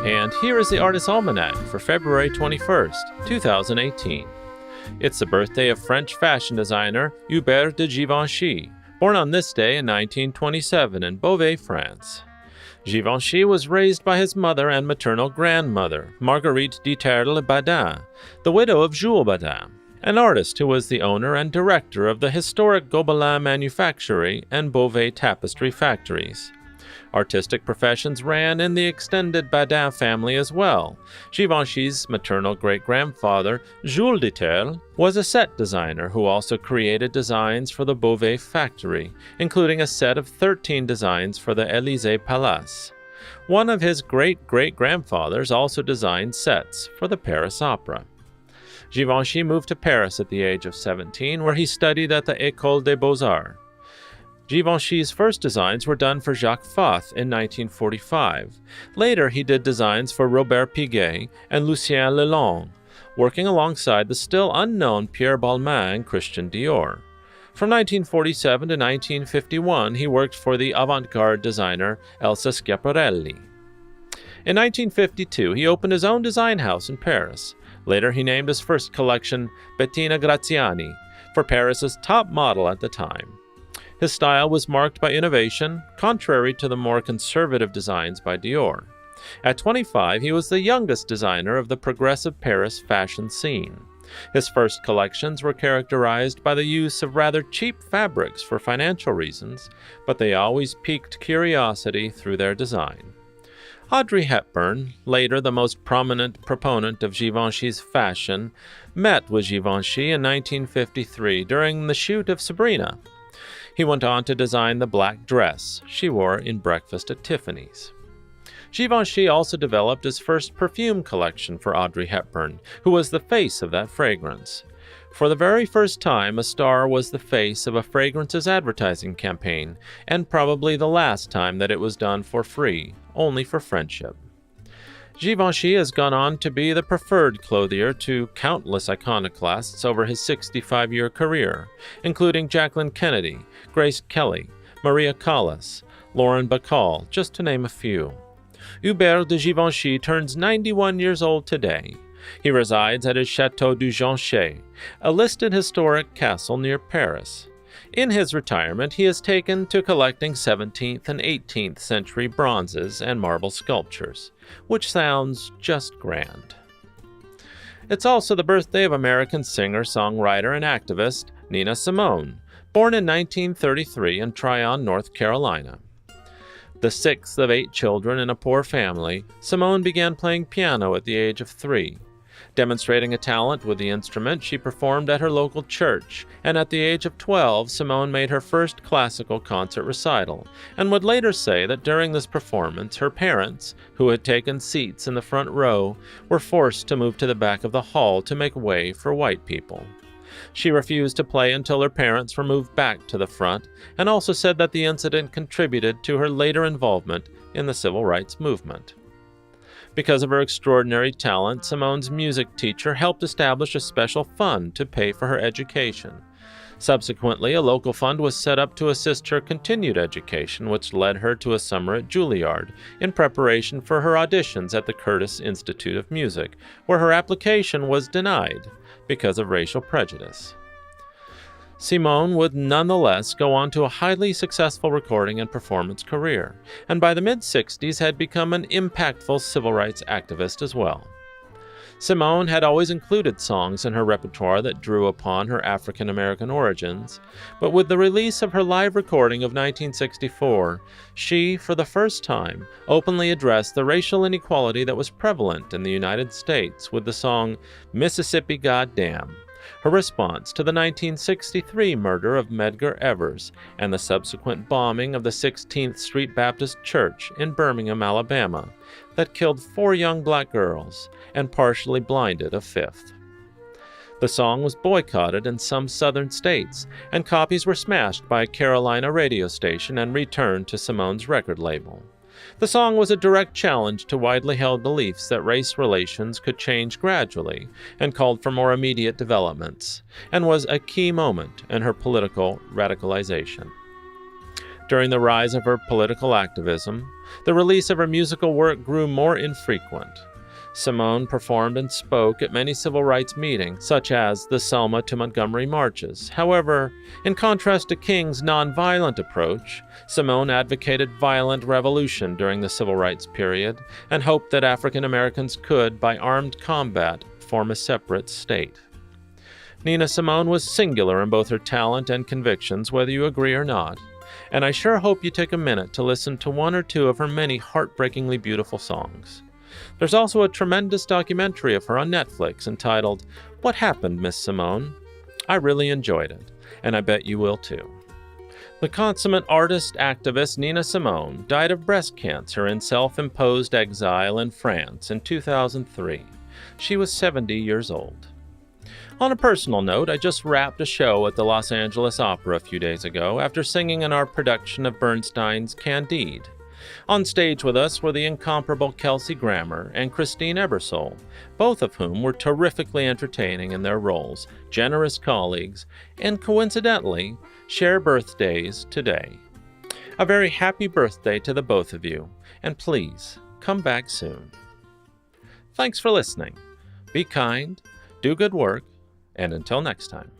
And here is the Artist's Almanac for February 21st, 2018. It's the birthday of French fashion designer Hubert de Givenchy, born on this day in 1927 in Beauvais, France. Givenchy was raised by his mother and maternal grandmother, Marguerite de Terle-Badin, the widow of Jules Badin, an artist who was the owner and director of the historic Gobelin Manufactory and Beauvais Tapestry factories. Artistic professions ran in the extended Badin family as well. Givenchy's maternal great-grandfather, Jules de Terle, was a set designer who also created designs for the Beauvais factory, including a set of 13 designs for the Élysée Palace. One of his great-great-grandfathers also designed sets for the Paris Opera. Givenchy moved to Paris at the age of 17, where he studied at the École des Beaux-Arts. Givenchy's first designs were done for Jacques Fath in 1945. Later, he did designs for Robert Piguet and Lucien Lelong, working alongside the still unknown Pierre Balmain and Christian Dior. From 1947 to 1951, he worked for the avant-garde designer Elsa Schiaparelli. In 1952, he opened his own design house in Paris. Later, he named his first collection Bettina Graziani, for Paris's top model at the time. His style was marked by innovation, contrary to the more conservative designs by Dior. At 25, he was the youngest designer of the progressive Paris fashion scene. His first collections were characterized by the use of rather cheap fabrics for financial reasons, but they always piqued curiosity through their design. Audrey Hepburn, later the most prominent proponent of Givenchy's fashion, met with Givenchy in 1953 during the shoot of Sabrina. He went on to design the black dress she wore in Breakfast at Tiffany's. Givenchy also developed his first perfume collection for Audrey Hepburn, who was the face of that fragrance. For the very first time, a star was the face of a fragrance's advertising campaign, and probably the last time that it was done for free, only for friendship. Givenchy has gone on to be the preferred clothier to countless iconoclasts over his 65-year career, including Jacqueline Kennedy, Grace Kelly, Maria Callas, Lauren Bacall, just to name a few. Hubert de Givenchy turns 91 years old today. He resides at his Château du Givenchy, a listed historic castle near Paris. In his retirement, he has taken to collecting 17th and 18th century bronzes and marble sculptures, which sounds just grand. It's also the birthday of American singer, songwriter, and activist Nina Simone, born in 1933 in Tryon, North Carolina. The sixth of 8 children in a poor family, Simone began playing piano at the age of 3. Demonstrating a talent with the instrument, she performed at her local church, and at the age of 12, Simone made her first classical concert recital, and would later say that during this performance, her parents, who had taken seats in the front row, were forced to move to the back of the hall to make way for white people. She refused to play until her parents were moved back to the front, and also said that the incident contributed to her later involvement in the civil rights movement. Because of her extraordinary talent, Simone's music teacher helped establish a special fund to pay for her education. Subsequently, a local fund was set up to assist her continued education, which led her to a summer at Juilliard in preparation for her auditions at the Curtis Institute of Music, where her application was denied because of racial prejudice. Simone would nonetheless go on to a highly successful recording and performance career, and by the mid-60s had become an impactful civil rights activist as well. Simone had always included songs in her repertoire that drew upon her African-American origins, but with the release of her live recording of 1964, she, for the first time, openly addressed the racial inequality that was prevalent in the United States with the song Mississippi Goddamn, her response to the 1963 murder of Medgar Evers and the subsequent bombing of the 16th Street Baptist Church in Birmingham, Alabama, that killed 4 young black girls and partially blinded a 5th. The song was boycotted in some southern states, and copies were smashed by a Carolina radio station and returned to Simone's record label. The song was a direct challenge to widely held beliefs that race relations could change gradually and called for more immediate developments, and was a key moment in her political radicalization. During the rise of her political activism, the release of her musical work grew more infrequent. Simone performed and spoke at many civil rights meetings, such as the Selma to Montgomery marches. However, in contrast to King's nonviolent approach, Simone advocated violent revolution during the civil rights period and hoped that African Americans could, by armed combat, form a separate state. Nina Simone was singular in both her talent and convictions, whether you agree or not, and I sure hope you take a minute to listen to one or two of her many heartbreakingly beautiful songs. There's also a tremendous documentary of her on Netflix entitled, What Happened, Miss Simone? I really enjoyed it, and I bet you will too. The consummate artist activist Nina Simone died of breast cancer in self-imposed exile in France in 2003. She was 70 years old. On a personal note, I just wrapped a show at the Los Angeles Opera a few days ago after singing in our production of Bernstein's Candide. On stage with us were the incomparable Kelsey Grammer and Christine Ebersole, both of whom were terrifically entertaining in their roles, generous colleagues, and coincidentally, share birthdays today. A very happy birthday to the both of you, and please, come back soon. Thanks for listening. Be kind, do good work, and until next time.